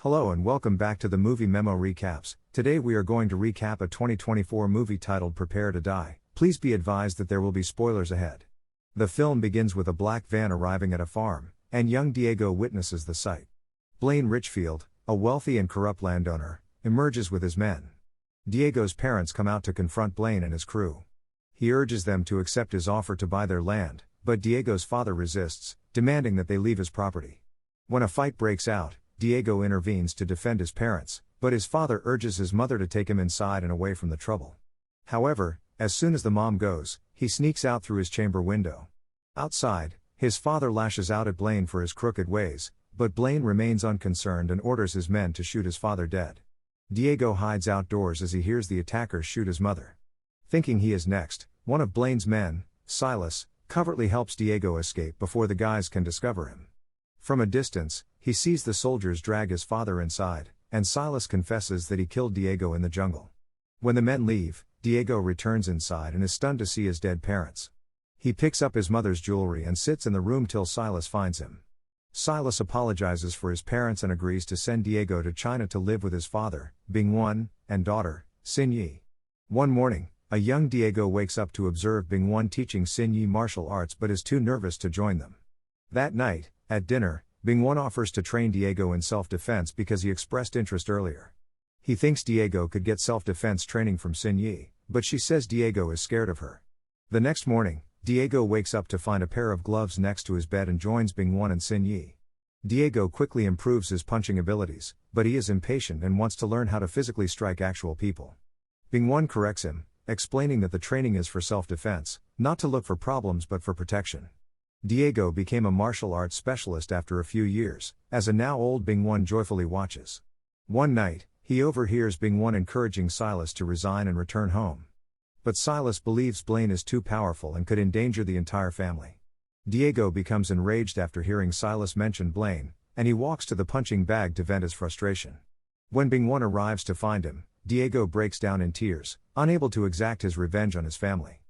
Hello and welcome back to the Movie Memo Recaps. Today we are going to recap a 2024 movie titled Prepare to Die. Please be advised that there will be spoilers ahead. The film begins with a black van arriving at a farm, and young Diego witnesses the sight. Blaine Richfield, a wealthy and corrupt landowner, emerges with his men. Diego's parents come out to confront Blaine and his crew. He urges them to accept his offer to buy their land, but Diego's father resists, demanding that they leave his property. When a fight breaks out, Diego intervenes to defend his parents, but his father urges his mother to take him inside and away from the trouble. However, as soon as the mom goes, he sneaks out through his chamber window. Outside, his father lashes out at Blaine for his crooked ways, but Blaine remains unconcerned and orders his men to shoot his father dead. Diego hides outdoors as he hears the attackers shoot his mother. Thinking he is next, one of Blaine's men, Silas, covertly helps Diego escape before the guys can discover him. From a distance, he sees the soldiers drag his father inside, and Silas confesses that he killed Diego in the jungle. When the men leave, Diego returns inside and is stunned to see his dead parents. He picks up his mother's jewelry and sits in the room till Silas finds him. Silas apologizes for his parents and agrees to send Diego to China to live with his father, Bing-Wan, and daughter, Xin-Yi. One morning, a young Diego wakes up to observe Bing-Wan teaching Xin-Yi martial arts but is too nervous to join them. That night, at dinner, Bing-Wan offers to train Diego in self-defense because he expressed interest earlier. He thinks Diego could get self-defense training from Xin-Yi, but she says Diego is scared of her. The next morning, Diego wakes up to find a pair of gloves next to his bed and joins Bing-Wan and Xin-Yi. Diego quickly improves his punching abilities, but he is impatient and wants to learn how to physically strike actual people. Bing-Wan corrects him, explaining that the training is for self-defense, not to look for problems but for protection. Diego became a martial arts specialist after a few years, as a now old Bing-Wan joyfully watches. One night, he overhears Bing-Wan encouraging Silas to resign and return home. But Silas believes Blaine is too powerful and could endanger the entire family. Diego becomes enraged after hearing Silas mention Blaine, and he walks to the punching bag to vent his frustration. When Bing-Wan arrives to find him, Diego breaks down in tears, unable to exact his revenge on his family.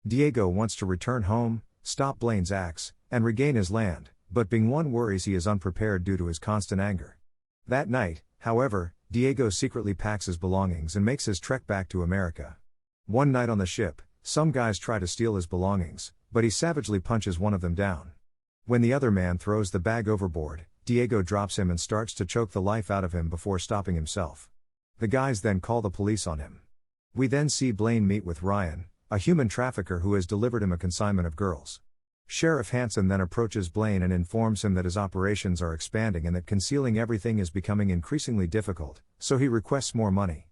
Diego wants to return home, stop Blaine's acts, and regain his land, but Bing-Wan worries he is unprepared due to his constant anger. That night, however, Diego secretly packs his belongings and makes his trek back to America. One night on the ship, some guys try to steal his belongings, but he savagely punches one of them down. When the other man throws the bag overboard, Diego drops him and starts to choke the life out of him before stopping himself. The guys then call the police on him. We then see Blaine meet with Ryan, a human trafficker who has delivered him a consignment of girls. Sheriff Hansen then approaches Blaine and informs him that his operations are expanding and that concealing everything is becoming increasingly difficult, so he requests more money.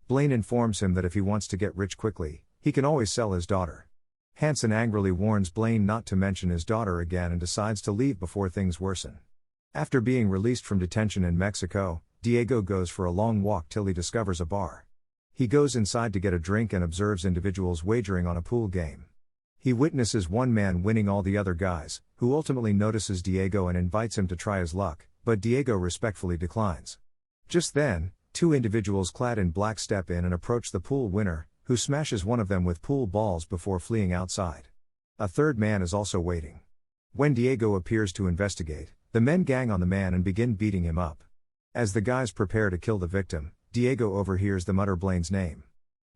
Blaine informs him that if he wants to get rich quickly, he can always sell his daughter. Hansen angrily warns Blaine not to mention his daughter again and decides to leave before things worsen. After being released from detention in Mexico, Diego goes for a long walk till he discovers a bar. He goes inside to get a drink and observes individuals wagering on a pool game. He witnesses one man winning all the other guys, who ultimately notices Diego and invites him to try his luck, but Diego respectfully declines. Just then, two individuals clad in black step in and approach the pool winner, who smashes one of them with pool balls before fleeing outside. A third man is also waiting. When Diego appears to investigate, the men gang on the man and begin beating him up. As the guys prepare to kill the victim, Diego overhears them utter Blaine's name.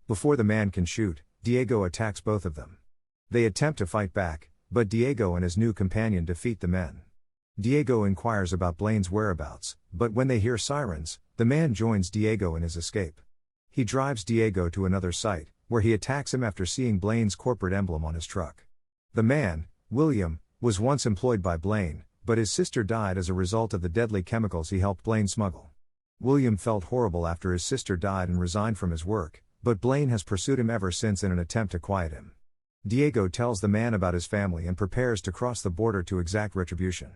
Before the man can shoot, Diego attacks both of them. They attempt to fight back, but Diego and his new companion defeat the men. Diego inquires about Blaine's whereabouts, but when they hear sirens, the man joins Diego in his escape. He drives Diego to another site, where he attacks him after seeing Blaine's corporate emblem on his truck. The man, William, was once employed by Blaine, but his sister died as a result of the deadly chemicals he helped Blaine smuggle. William felt horrible after his sister died and resigned from his work, but Blaine has pursued him ever since in an attempt to quiet him. Diego tells the man about his family and prepares to cross the border to exact retribution.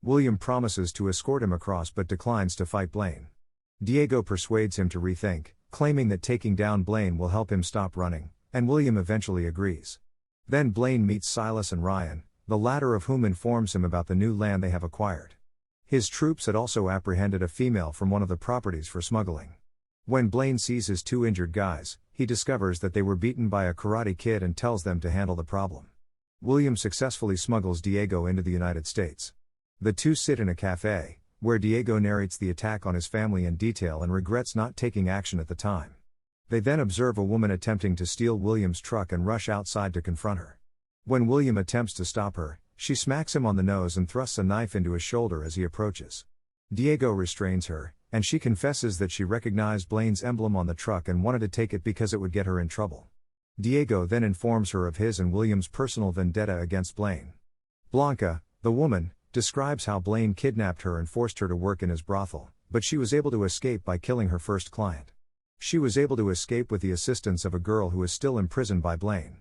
William promises to escort him across but declines to fight Blaine. Diego persuades him to rethink, claiming that taking down Blaine will help him stop running, and William eventually agrees. Then Blaine meets Silas and Ryan, the latter of whom informs him about the new land they have acquired. His troops had also apprehended a female from one of the properties for smuggling. When Blaine sees his two injured guys, he discovers that they were beaten by a karate kid and tells them to handle the problem. William successfully smuggles Diego into the United States. The two sit in a cafe, where Diego narrates the attack on his family in detail and regrets not taking action at the time. They then observe a woman attempting to steal William's truck and rush outside to confront her. When William attempts to stop her, she smacks him on the nose and thrusts a knife into his shoulder as he approaches. Diego restrains her, and she confesses that she recognized Blaine's emblem on the truck and wanted to take it because it would get her in trouble. Diego then informs her of his and William's personal vendetta against Blaine. Blanca, the woman, describes how Blaine kidnapped her and forced her to work in his brothel, but she was able to escape by killing her first client. She was able to escape with the assistance of a girl who is still imprisoned by Blaine.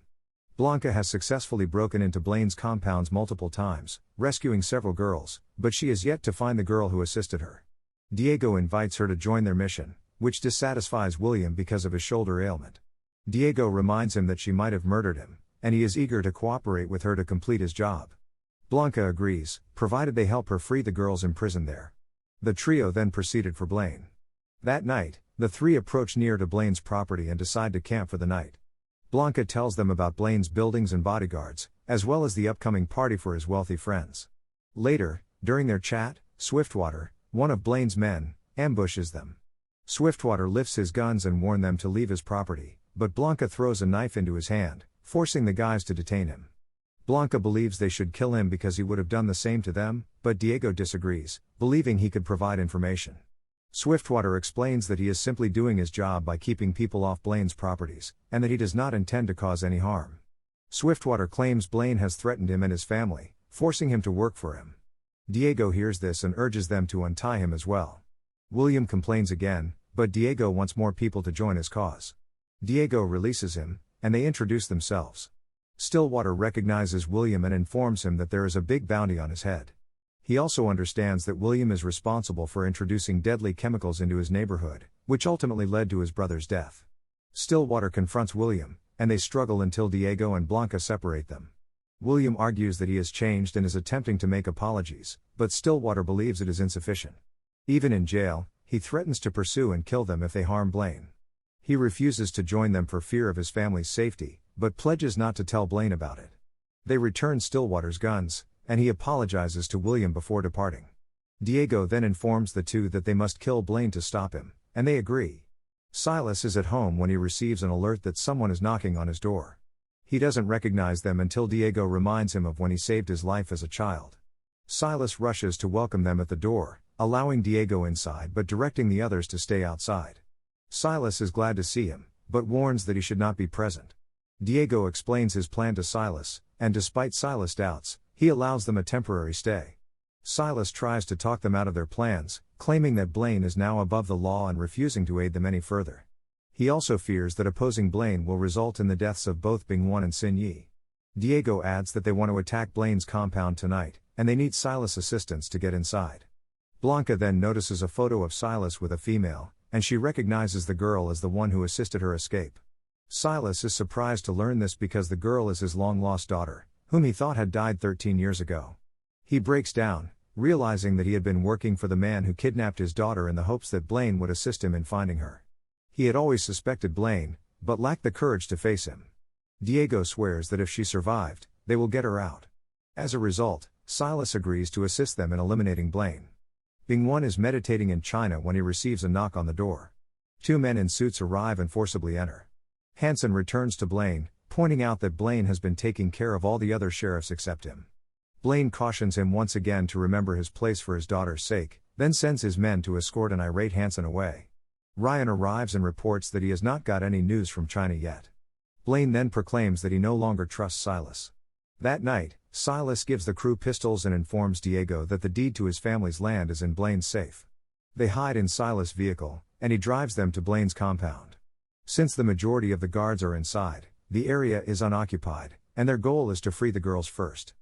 Blanca has successfully broken into Blaine's compounds multiple times, rescuing several girls, but she is yet to find the girl who assisted her. Diego invites her to join their mission, which dissatisfies William because of his shoulder ailment. Diego reminds him that she might have murdered him, and he is eager to cooperate with her to complete his job. Blanca agrees, provided they help her free the girls imprisoned there. The trio then proceeded for Blaine. That night, the three approach near to Blaine's property and decide to camp for the night. Blanca tells them about Blaine's buildings and bodyguards, as well as the upcoming party for his wealthy friends. Later, during their chat, Swiftwater, one of Blaine's men, ambushes them. Swiftwater lifts his guns and warns them to leave his property, but Blanca throws a knife into his hand, forcing the guys to detain him. Blanca believes they should kill him because he would have done the same to them, but Diego disagrees, believing he could provide information. Swiftwater explains that he is simply doing his job by keeping people off Blaine's properties, and that he does not intend to cause any harm. Swiftwater claims Blaine has threatened him and his family, forcing him to work for him. Diego hears this and urges them to untie him as well. William complains again, but Diego wants more people to join his cause. Diego releases him, and they introduce themselves. Stillwater recognizes William and informs him that there is a big bounty on his head. He also understands that William is responsible for introducing deadly chemicals into his neighborhood, which ultimately led to his brother's death. Stillwater confronts William, and they struggle until Diego and Blanca separate them. William argues that he has changed and is attempting to make apologies, but Stillwater believes it is insufficient. Even in jail, he threatens to pursue and kill them if they harm Blaine. He refuses to join them for fear of his family's safety, but pledges not to tell Blaine about it. They return Stillwater's guns, and he apologizes to William before departing. Diego then informs the two that they must kill Blaine to stop him, and they agree. Silas is at home when he receives an alert that someone is knocking on his door. He doesn't recognize them until Diego reminds him of when he saved his life as a child. Silas rushes to welcome them at the door, allowing Diego inside but directing the others to stay outside. Silas is glad to see him, but warns that he should not be present. Diego explains his plan to Silas, and despite Silas' doubts, he allows them a temporary stay. Silas tries to talk them out of their plans, claiming that Blaine is now above the law and refusing to aid them any further. He also fears that opposing Blaine will result in the deaths of both Bing-Wan and Sin-Yi. Diego adds that they want to attack Blaine's compound tonight, and they need Silas' assistance to get inside. Blanca then notices a photo of Silas with a female, and she recognizes the girl as the one who assisted her escape. Silas is surprised to learn this because the girl is his long-lost daughter, whom he thought had died 13 years ago. He breaks down, realizing that he had been working for the man who kidnapped his daughter in the hopes that Blaine would assist him in finding her. He had always suspected Blaine, but lacked the courage to face him. Diego swears that if she survived, they will get her out. As a result, Silas agrees to assist them in eliminating Blaine. Bing-Wan is meditating in China when he receives a knock on the door. Two men in suits arrive and forcibly enter. Hansen returns to Blaine, pointing out that Blaine has been taking care of all the other sheriffs except him. Blaine cautions him once again to remember his place for his daughter's sake, then sends his men to escort an irate Hansen away. Ryan arrives and reports that he has not got any news from China yet. Blaine then proclaims that he no longer trusts Silas. That night, Silas gives the crew pistols and informs Diego that the deed to his family's land is in Blaine's safe. They hide in Silas' vehicle, and he drives them to Blaine's compound. Since the majority of the guards are inside, the area is unoccupied, and their goal is to free the girls first.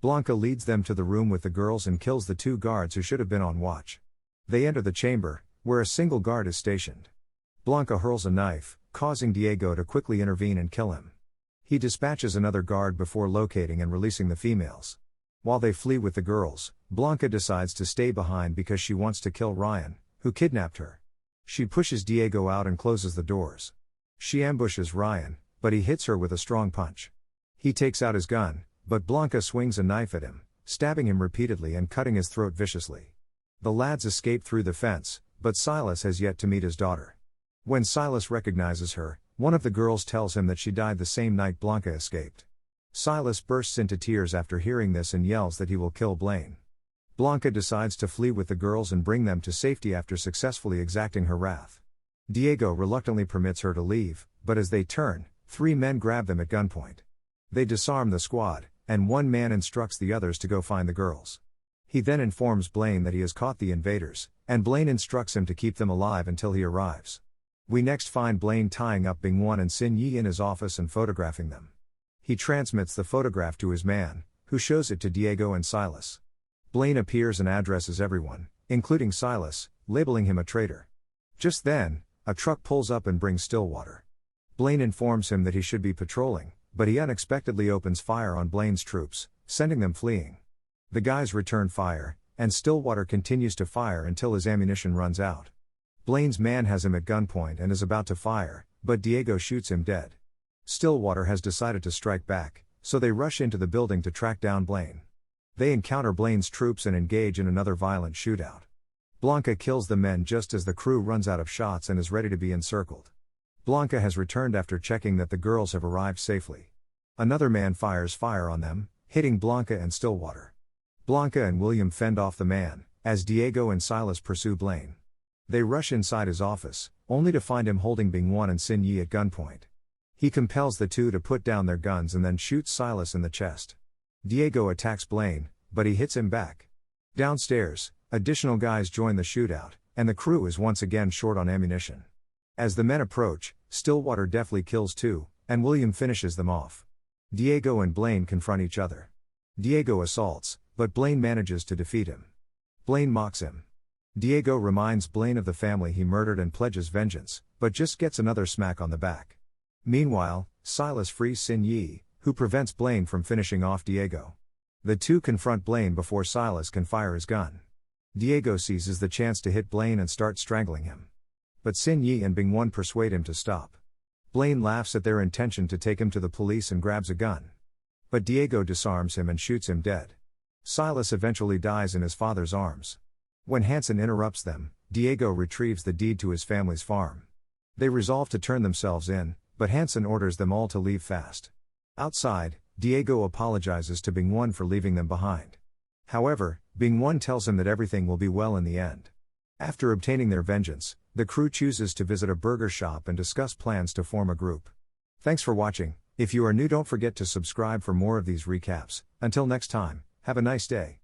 Blanca leads them to the room with the girls and kills the two guards who should have been on watch. They enter the chamber, where a single guard is stationed. Blanca hurls a knife, causing Diego to quickly intervene and kill him. He dispatches another guard before locating and releasing the females. While they flee with the girls, Blanca decides to stay behind because she wants to kill Ryan, who kidnapped her. She pushes Diego out and closes the doors. She ambushes Ryan, but he hits her with a strong punch. He takes out his gun, but Blanca swings a knife at him, stabbing him repeatedly and cutting his throat viciously. The lads escape through the fence, but Silas has yet to meet his daughter. When Silas recognizes her, one of the girls tells him that she died the same night Blanca escaped. Silas bursts into tears after hearing this and yells that he will kill Blaine. Blanca decides to flee with the girls and bring them to safety after successfully exacting her wrath. Diego reluctantly permits her to leave, but as they turn, 3 men grab them at gunpoint. They disarm the squad, and one man instructs the others to go find the girls. He then informs Blaine that he has caught the invaders, and Blaine instructs him to keep them alive until he arrives. We next find Blaine tying up Bing-Wan and Sin Yi in his office and photographing them. He transmits the photograph to his man, who shows it to Diego and Silas. Blaine appears and addresses everyone, including Silas, labeling him a traitor. Just then, a truck pulls up and brings Stillwater. Blaine informs him that he should be patrolling, but he unexpectedly opens fire on Blaine's troops, sending them fleeing. The guys return fire, and Stillwater continues to fire until his ammunition runs out. Blaine's man has him at gunpoint and is about to fire, but Diego shoots him dead. Stillwater has decided to strike back, so they rush into the building to track down Blaine. They encounter Blaine's troops and engage in another violent shootout. Blanca kills the men just as the crew runs out of shots and is ready to be encircled. Blanca has returned after checking that the girls have arrived safely. Another man fires fire on them, hitting Blanca and Stillwater. Blanca and William fend off the man, as Diego and Silas pursue Blaine. They rush inside his office, only to find him holding Bing-Wan and Sin Yi at gunpoint. He compels the two to put down their guns and then shoots Silas in the chest. Diego attacks Blaine, but he hits him back. Downstairs, additional guys join the shootout, and the crew is once again short on ammunition. As the men approach, Stillwater deftly kills 2, and William finishes them off. Diego and Blaine confront each other. Diego assaults, but Blaine manages to defeat him. Blaine mocks him. Diego reminds Blaine of the family he murdered and pledges vengeance, but just gets another smack on the back. Meanwhile, Silas frees Sin Yi, who prevents Blaine from finishing off Diego. The two confront Blaine before Silas can fire his gun. Diego seizes the chance to hit Blaine and starts strangling him. But Sin Yi and Bing-Wan persuade him to stop. Blaine laughs at their intention to take him to the police and grabs a gun. But Diego disarms him and shoots him dead. Silas eventually dies in his father's arms. When Hansen interrupts them, Diego retrieves the deed to his family's farm. They resolve to turn themselves in, but Hansen orders them all to leave fast. Outside, Diego apologizes to Bing-Wan for leaving them behind. However, Bing-Wan tells him that everything will be well in the end. After obtaining their vengeance, the crew chooses to visit a burger shop and discuss plans to form a group. Thanks for watching. If you are new, don't forget to subscribe for more of these recaps. Until next time, have a nice day.